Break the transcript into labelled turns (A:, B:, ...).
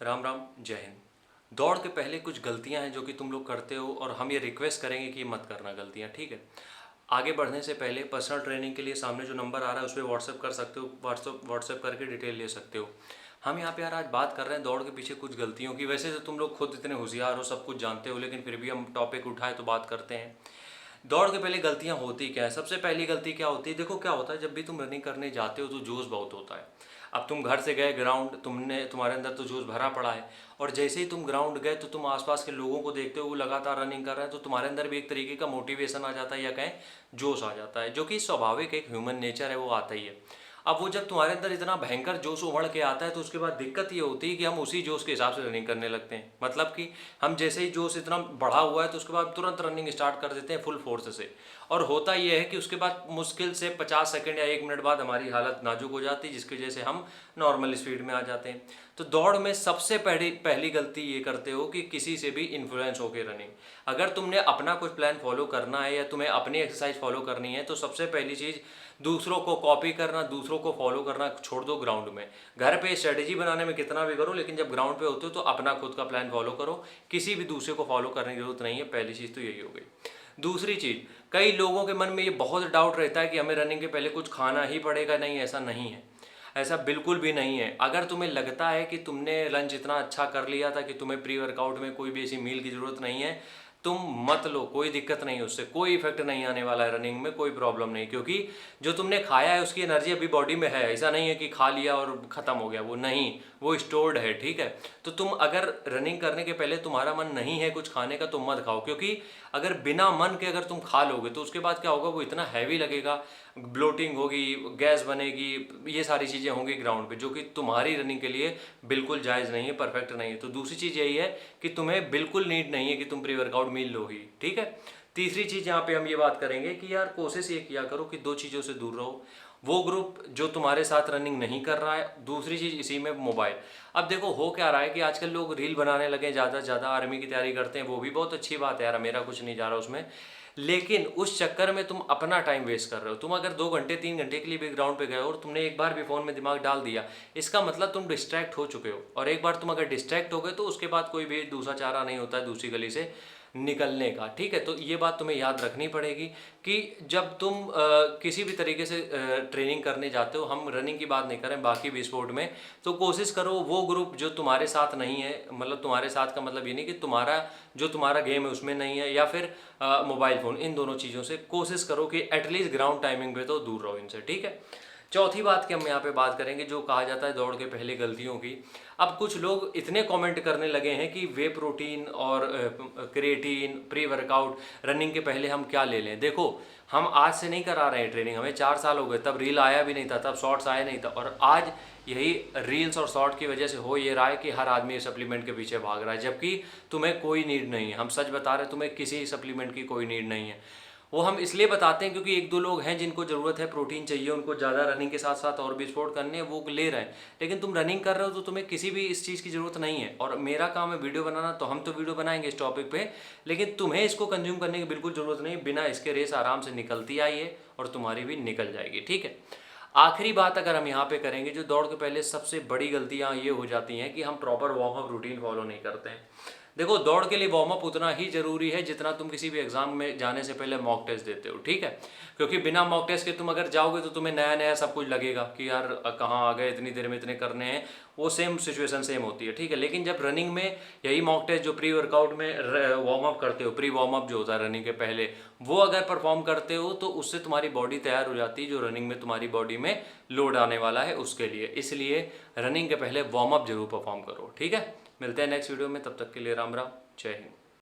A: राम राम, जय हिंद। दौड़ के पहले कुछ गलतियां हैं जो कि तुम लोग करते हो और हम ये रिक्वेस्ट करेंगे कि मत करना गलतियां, ठीक है। आगे बढ़ने से पहले पर्सनल ट्रेनिंग के लिए सामने जो नंबर आ रहा है उस पर व्हाट्सएप कर सकते हो, व्हाट्सएप करके डिटेल ले सकते हो। हम यहाँ पे यार आज बात कर रहे हैं दौड़ के पीछे कुछ गलतियों की। वैसे तो तुम लोग खुद इतने होशियार हो, सब कुछ जानते हो, लेकिन फिर भी हम टॉपिक उठाए तो बात करते हैं। दौड़ के पहले गलतियां होती क्या है? सबसे पहली गलती क्या होती है? देखो क्या होता है, जब भी तुम रनिंग करने जाते हो तो जोश बहुत होता है। अब तुम घर से गए ग्राउंड, तुम्हारे अंदर तो जोश भरा पड़ा है, और जैसे ही तुम ग्राउंड गए तो तुम आसपास के लोगों को देखते हो वो लगातार रनिंग कर रहे हैं, तो तुम्हारे अंदर भी एक तरीके का मोटिवेशन आ जाता है या कहें जोश आ जाता है, जो कि स्वाभाविक एक ह्यूमन नेचर है, वो आता ही है। अब वो जब तुम्हारे अंदर इतना भयंकर जोश उमड़ के आता है तो उसके बाद दिक्कत ये होती है कि हम उसी जोश के हिसाब से रनिंग करने लगते हैं। मतलब कि हम जैसे ही जोश इतना बढ़ा हुआ है तो उसके बाद तुरंत रनिंग स्टार्ट कर देते हैं फुल फोर्स से। और होता ये है कि उसके बाद मुश्किल से 50 सेकंड या 1 मिनट बाद हमारी हालत नाजुक हो जाती है, जिसकी वजह से हम नॉर्मल स्पीड में आ जाते हैं। तो दौड़ में सबसे पहली गलती ये करते हो कि किसी से भी इन्फ्लुएंस होकर रनिंग। अगर तुमने अपना कुछ प्लान फॉलो करना है या तुम्हें अपनी एक्सरसाइज फॉलो करनी है तो सबसे पहली चीज़ दूसरों को कॉपी करना, दूसरों को फॉलो करना छोड़ दो। ग्राउंड में, घर पे स्ट्रेटेजी बनाने में कितना भी करो, लेकिन जब ग्राउंड पे होते हो तो अपना खुद का प्लान फॉलो करो, किसी भी दूसरे को फॉलो करने की जरूरत नहीं है। पहली चीज़ तो यही हो गई। दूसरी चीज़, कई लोगों के मन में ये बहुत डाउट रहता है कि हमें रनिंग के पहले कुछ खाना ही पड़ेगा। नहीं, ऐसा नहीं है, ऐसा बिल्कुल भी नहीं है। अगर तुम्हें लगता है कि तुमने लंच इतना अच्छा कर लिया था कि तुम्हें प्री वर्कआउट में कोई भी ऐसी मील की ज़रूरत नहीं है, तुम मत लो, कोई दिक्कत नहीं, उससे कोई इफेक्ट नहीं आने वाला है रनिंग में, कोई प्रॉब्लम नहीं। क्योंकि जो तुमने खाया है उसकी एनर्जी अभी बॉडी में है। ऐसा नहीं है कि खा लिया और ख़त्म हो गया, वो नहीं, वो स्टोर्ड है, ठीक है। तो तुम अगर रनिंग करने के पहले तुम्हारा मन नहीं है कुछ खाने का तो मत खाओ, क्योंकि अगर बिना मन के अगर तुम खा लोगे तो उसके बाद क्या होगा, वो इतना हैवी लगेगा, ब्लोटिंग होगी, गैस बनेगी, ये सारी चीज़ें होंगी ग्राउंड पे, जो कि तुम्हारी रनिंग के लिए बिल्कुल जायज़ नहीं है, परफेक्ट नहीं है। तो दूसरी चीज़ यही है कि तुम्हें बिल्कुल नीड नहीं है कि तुम प्री वर्कआउट मील लो ही, ठीक है। तीसरी चीज़ यहाँ पे हम ये बात करेंगे कि यार कोशिश ये किया करो कि 2 चीज़ों से दूर रहो। वो ग्रुप जो तुम्हारे साथ रनिंग नहीं कर रहा है, दूसरी चीज़ इसी में मोबाइल। अब देखो हो क्या रहा है कि आजकल लोग रील बनाने लगे, ज़्यादा से ज़्यादा आर्मी की तैयारी करते हैं, वो भी बहुत अच्छी बात है यार, मेरा कुछ नहीं जा रहा उसमें, लेकिन उस चक्कर में तुम अपना टाइम वेस्ट कर रहे हो। तुम अगर 2 घंटे 3 घंटे के लिए भी ग्राउंड पे गए हो और तुमने एक बार भी फ़ोन में दिमाग डाल दिया, इसका मतलब तुम डिस्ट्रैक्ट हो चुके हो। और एक बार तुम अगर डिस्ट्रैक्ट हो गए तो उसके बाद कोई भी दूसरा चारा नहीं होता है दूसरी गली से निकलने का, ठीक है। तो ये बात तुम्हें याद रखनी पड़ेगी कि जब तुम किसी भी तरीके से ट्रेनिंग करने जाते हो, हम रनिंग की बात नहीं करें, बाकी भी स्पोर्ट में, तो कोशिश करो वो ग्रुप जो तुम्हारे साथ नहीं है, मतलब तुम्हारे साथ का मतलब ये नहीं कि तुम्हारा गेम है उसमें नहीं है, या फिर मोबाइल फ़ोन, इन दोनों चीज़ों से कोशिश करो कि एटलीस्ट ग्राउंड टाइमिंग पे तो दूर रहो इनसे, ठीक है। चौथी बात की हम यहाँ पे बात करेंगे जो कहा जाता है दौड़ के पहले गलतियों की। अब कुछ लोग इतने कमेंट करने लगे हैं कि वे प्रोटीन और क्रिएटिन, प्री वर्कआउट, रनिंग के पहले हम क्या ले लें। देखो, हम आज से नहीं करा रहे हैं ट्रेनिंग, हमें 4 साल हो गए, तब रील आया भी नहीं था, तब शॉर्ट्स आया नहीं था, और आज यही रील्स और शॉर्ट की वजह से हो ये रहा है कि हर आदमी सप्लीमेंट के पीछे भाग रहा है, जबकि तुम्हें कोई नीड नहीं है। हम सच बता रहे हैं, तुम्हें किसी सप्लीमेंट की कोई नीड नहीं है। वो हम इसलिए बताते हैं क्योंकि 1-2 लोग हैं जिनको ज़रूरत है, प्रोटीन चाहिए, उनको ज़्यादा रनिंग के साथ साथ और भी स्पोर्ट करने हैं, वो ले रहे हैं। लेकिन तुम रनिंग कर रहे हो तो तुम्हें किसी भी इस चीज़ की ज़रूरत नहीं है। और मेरा काम है वीडियो बनाना, तो हम तो वीडियो बनाएंगे इस टॉपिक पे, लेकिन तुम्हें इसको कंज्यूम करने की बिल्कुल ज़रूरत नहीं। बिना इसके रेस आराम से निकलती आई है और तुम्हारी भी निकल जाएगी, ठीक है। आखिरी बात अगर हम यहाँ पे करेंगे, जो दौड़ के पहले सबसे बड़ी गलतियाँ ये हो जाती हैं कि हम proper warm up routine follow नहीं करते हैं। देखो, दौड़ के लिए वार्म अप उतना ही ज़रूरी है जितना तुम किसी भी एग्जाम में जाने से पहले मॉक टेस्ट देते हो, ठीक है। क्योंकि बिना मॉक टेस्ट के तुम अगर जाओगे तो तुम्हें नया नया सब कुछ लगेगा कि यार कहाँ आ गए, इतनी देर में इतने करने हैं, वो सेम सिचुएशन सेम होती है, ठीक है। लेकिन जब रनिंग में यही मॉक टेस्ट जो प्री वर्कआउट में वार्म अप करते हो, प्री वार्म अप जो होता है रनिंग के पहले, वो अगर परफॉर्म करते हो तो उससे तुम्हारी बॉडी तैयार हो जाती है जो रनिंग में तुम्हारी बॉडी में लोड आने वाला है उसके लिए। इसलिए रनिंग के पहले वार्म अप जरूर परफॉर्म करो, ठीक है। मिलते हैं नेक्स्ट वीडियो में, तब तक के लिए राम राम, जय हिंद।